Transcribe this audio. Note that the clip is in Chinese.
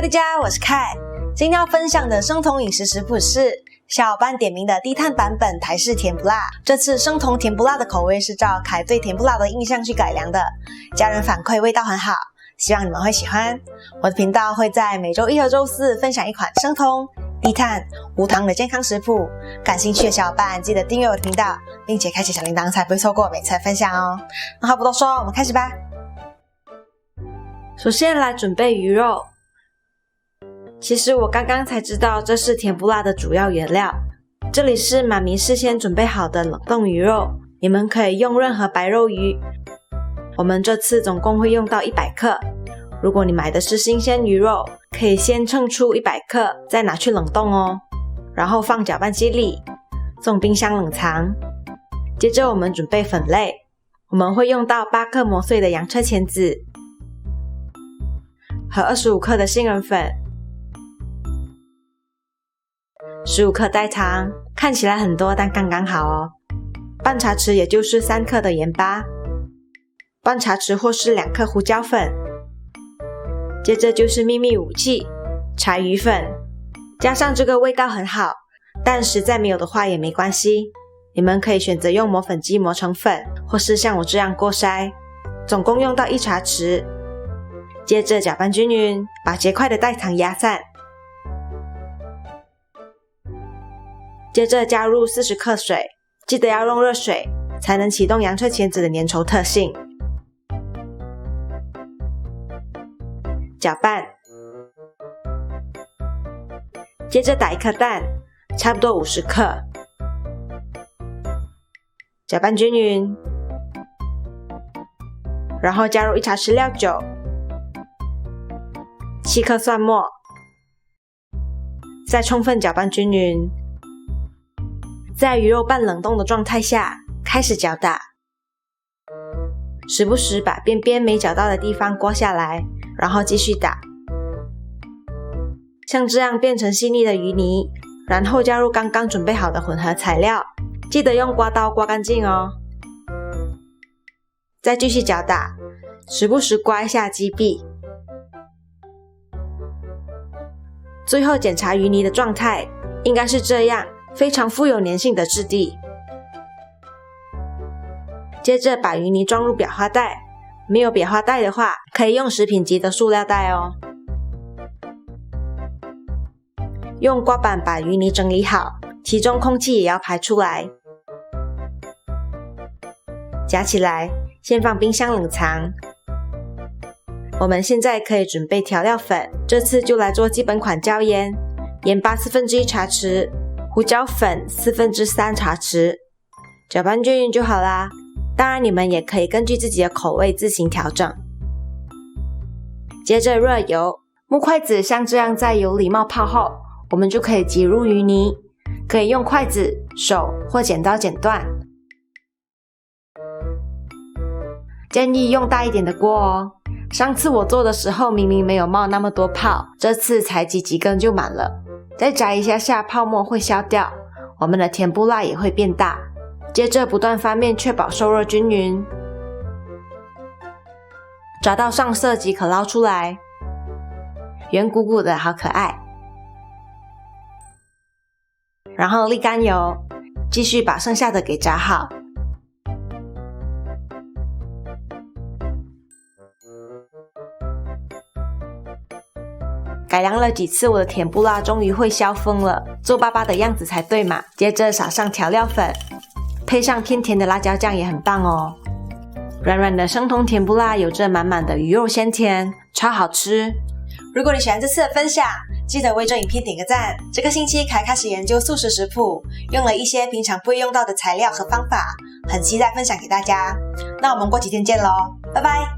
大家，我是凯。今天要分享的生酮饮食食谱是小伙伴点名的低碳版本台式甜不辣。这次生酮甜不辣的口味是照凯对甜不辣的印象去改良的，家人反馈味道很好，希望你们会喜欢。我的频道会在每周一和周四分享一款生酮、低碳、无糖的健康食谱，感兴趣的小伙伴记得订阅我的频道，并且开启小铃铛，才不会错过每次的分享哦。那话不多说，我们开始吧。首先来准备鱼肉。其实我刚刚才知道这是甜不辣的主要原料。这里是妈咪事先准备好的冷冻鱼肉，你们可以用任何白肉鱼。我们这次总共会用到100克。如果你买的是新鲜鱼肉，可以先称出100克，再拿去冷冻哦，然后放搅拌机里，送冰箱冷藏。接着我们准备粉类，我们会用到8克磨碎的洋车前子和25克的杏仁粉，15克代糖，看起来很多但刚刚好哦。半茶匙也就是3克的盐巴，半茶匙或是2克胡椒粉。接着就是秘密武器柴鱼粉，加上这个味道很好，但实在没有的话也没关系，你们可以选择用磨粉机磨成粉，或是像我这样过筛，总共用到1茶匙。接着搅拌均匀，把结块的代糖压散。接着加入40克水，记得要用热水，才能启动洋车前子的粘稠特性。搅拌。接着打1颗蛋，差不多50克。搅拌均匀，然后加入1茶匙料酒，7克蒜末，再充分搅拌均匀。在鱼肉半冷冻的状态下开始搅打，时不时把边边没搅到的地方刮下来，然后继续打，像这样变成细腻的鱼泥，然后加入刚刚准备好的混合材料，记得用刮刀刮干净哦。再继续搅打，时不时刮一下鸡壁。最后检查鱼泥的状态，应该是这样，非常富有粘性的质地。接着把鱼泥装入裱花袋，没有裱花袋的话，可以用食品级的塑料袋哦。用刮板把鱼泥整理好，其中空气也要排出来。夹起来，先放冰箱冷藏。我们现在可以准备调料粉，这次就来做基本款椒盐，盐巴1/4茶匙，胡椒粉3/4茶匙，搅拌均匀就好啦。当然你们也可以根据自己的口味自行调整。接着热油，木筷子像这样在油里冒泡后，我们就可以挤入鱼泥，可以用筷子、手或剪刀剪断。建议用大一点的锅哦，上次我做的时候明明没有冒那么多泡，这次才挤几根就满了。再炸一下下，泡沫会消掉，我们的甜不辣也会变大。接着不断翻面，确保受热均匀。炸到上色即可捞出来，圆鼓鼓的好可爱。然后沥干油，继续把剩下的给炸好。改良了几次，我的甜不辣终于会消风了，皱巴巴的样子才对嘛。接着撒上调料粉，配上偏甜的辣椒酱也很棒哦。软软的生酮甜不辣有着满满的鱼肉鲜甜，超好吃。如果你喜欢这次的分享，记得为这影片点个赞。这个星期凯开始研究素食食谱，用了一些平常不会用到的材料和方法，很期待分享给大家。那我们过几天见咯，拜拜。